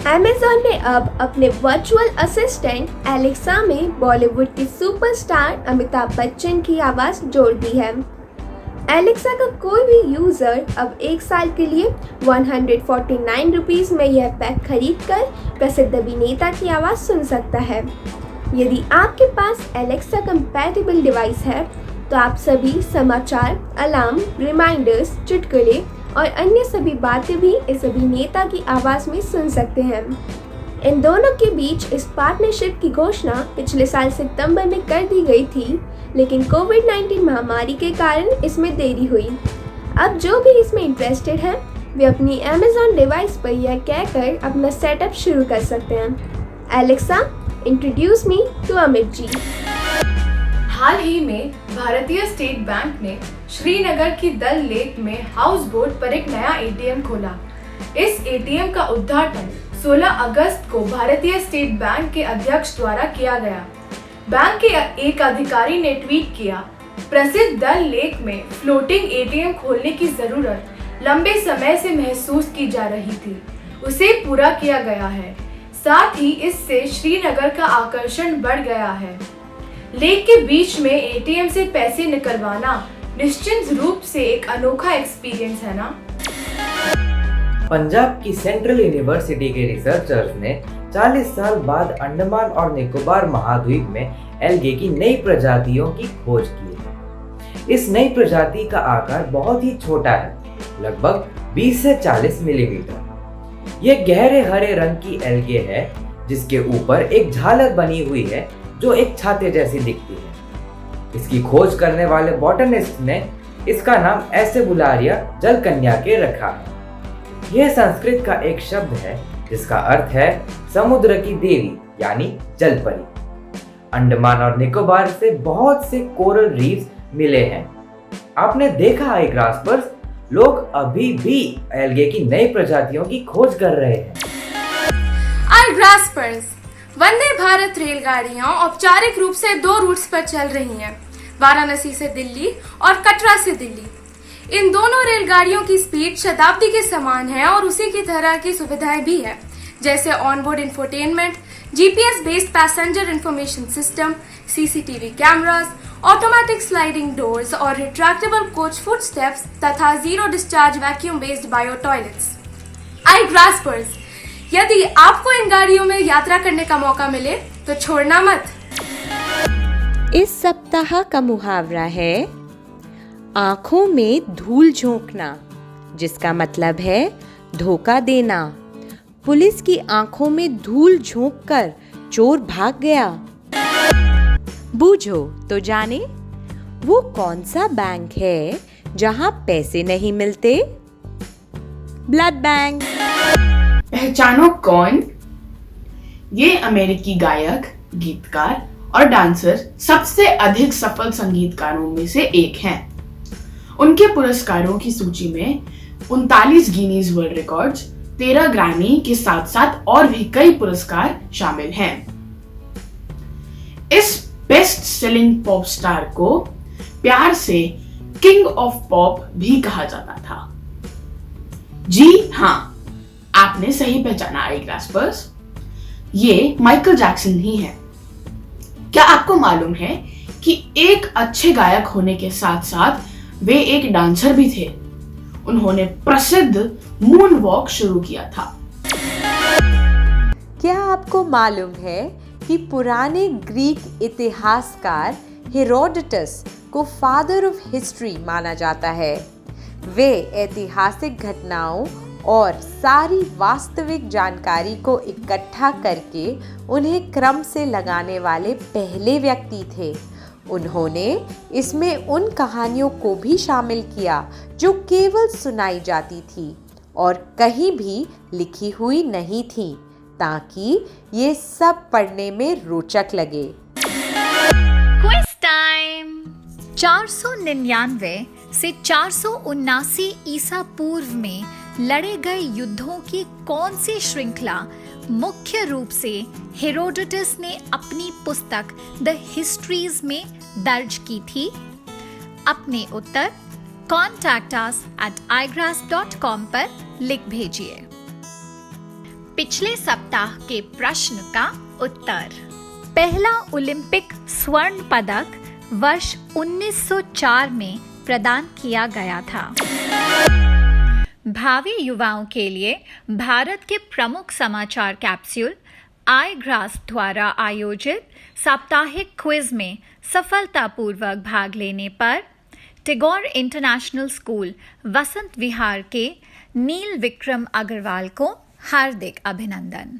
Amazon ने अब अपने वर्चुअल असिस्टेंट एलेक्सा में बॉलीवुड के सुपरस्टार अमिताभ बच्चन की आवाज़ जोड़ दी है। एलेक्सा का कोई भी यूज़र अब 1 साल के लिए 149 रुपीज़ में यह पैक खरीद कर प्रसिद्ध अभिनेता की आवाज़ सुन सकता है। यदि आपके पास एलेक्सा कंपैटिबल डिवाइस है तो आप सभी समाचार, अलार्म, रिमाइंडर्स, चुटकुले और अन्य सभी बातें भी इस अभिनेता की आवाज़ में सुन सकते हैं। इन दोनों के बीच इस पार्टनरशिप की घोषणा पिछले साल सितंबर में कर दी गई थी, लेकिन कोविड-19 महामारी के कारण इसमें देरी हुई। अब जो भी इसमें इंटरेस्टेड हैं, वे अपनी Amazon डिवाइस पर यह कहकर अपना सेटअप शुरू कर सकते हैं। Alexa, introduce me to Amit ji. हाल ही में भारतीय स्टेट बैंक ने श्रीनगर की दल लेक में हाउस बोट पर एक नया एटीएम खोला। इस एटीएम का उद्घाटन 16 अगस्त को भारतीय स्टेट बैंक के अध्यक्ष द्वारा किया गया। बैंक के एक अधिकारी ने ट्वीट किया, प्रसिद्ध दल लेक में फ्लोटिंग एटीएम खोलने की जरूरत लंबे समय से महसूस की जा रही थी, उसे पूरा किया गया है। साथ ही इससे श्रीनगर का आकर्षण बढ़ गया है। लेक के बीच में एटीएम से पैसे निकलवाना निश्चित रूप से एक अनोखा एक्सपीरियंस है ना। पंजाब की सेंट्रल यूनिवर्सिटी के रिसर्चर्स ने 40 साल बाद अंडमान और निकोबार महाद्वीप में एल्गे की नई प्रजातियों की खोज की है। इस नई प्रजाति का आकार बहुत ही छोटा है, लगभग 20 से 40 मिलीमीटर। यह गहरे हरे रंग की एल्गे है जिसके ऊपर एक झालर बनी हुई है जो एक छाते जैसी दिखती है। इसकी खोज करने वाले बॉटनिस्ट ने इसका नाम एसेबुलारिया जल कन्या के रखा है। यह संस्कृत का एक शब्द है जिसका अर्थ है समुद्र की देवी यानी जल परी। अंडमान और निकोबार से बहुत से कोरल रीफ्स मिले हैं। आपने देखा है ग्रासपर्स, लोग अभी भी एल्गे की नई प्रजातियों की खोज कर रहे हैं। ग्रासपर्स वंदे भारत रेलगाड़ियां औपचारिक रूप से 2 रूट्स पर चल रही हैं, वाराणसी से दिल्ली और कटरा से दिल्ली। इन दोनों रेलगाड़ियों की स्पीड शताब्दी के समान है और उसी की तरह की सुविधाएं भी है, जैसे onboard infotainment, GPS based passenger information system, CCTV cameras, automatic sliding doors और रिट्रैक्टेबल कोच फुटस्टेप्स तथा zero discharge vacuum based bio toilets. Graspers, यदि आपको इन गाड़ियों में यात्रा करने का मौका मिले तो छोड़ना मत। इस सप्ताह का मुहावरा है आंखों में धूल झोंकना, जिसका मतलब है धोखा देना। पुलिस की आंखों में धूल झोंककर चोर भाग गया। बूझो तो जाने वो कौन सा बैंक है जहां पैसे नहीं मिलते? Blood bank. पहचानो कौन? ये अमेरिकी गायक, गीतकार और डांसर सबसे अधिक सफल संगीतकारों में से एक हैं। उनके पुरस्कारों की सूची में 39 गिनीज वर्ल्ड रिकॉर्ड्स, 13 ग्रैमी के साथ साथ और भी कई पुरस्कार शामिल हैं। इस बेस्ट सेलिंग पॉप स्टार को प्यार से किंग ऑफ पॉप भी कहा जाता था। जी हाँ, आपने सही पहचाना ग्रासपर्स, ये माइकल जैक्सन ही है। क्या आपको मालूम है कि एक अच्छे गायक होने के साथ साथ वे एक डांसर भी थे? उन्होंने प्रसिद्ध मून वॉक शुरू किया था। क्या आपको मालूम है कि पुराने ग्रीक इतिहासकार हेरोडोटस को फादर ऑफ हिस्ट्री माना जाता है? वे ऐतिहासिक घटनाओं और सारी वास्तविक जानकारी को इकट्ठा करके उन्हें क्रम से लगाने वाले पहले व्यक्ति थे। उन्होंने इसमें उन कहानियों को भी शामिल किया जो केवल सुनाई जाती थी और कहीं भी लिखी हुई नहीं थी, ताकि ये सब पढ़ने में रोचक लगे। Quiz time. 499 से 479 ईसा पूर्व में लड़े गए युद्धों की कौन सी श्रृंखला मुख्य रूप से हेरोडोटस ने अपनी पुस्तक द हिस्ट्रीज में दर्ज की थी? अपने उत्तर contact us@igrass.com पर लिख भेजिए। पिछले सप्ताह के प्रश्न का उत्तर। पहला ओलंपिक स्वर्ण पदक वर्ष 1904 में प्रदान किया गया था। भावी युवाओं के लिए भारत के प्रमुख समाचार कैप्सूल आई ग्रास्प द्वारा आयोजित साप्ताहिक क्विज में सफलतापूर्वक भाग लेने पर टैगोर इंटरनेशनल स्कूल वसंत विहार के नील विक्रम अग्रवाल को हार्दिक अभिनंदन।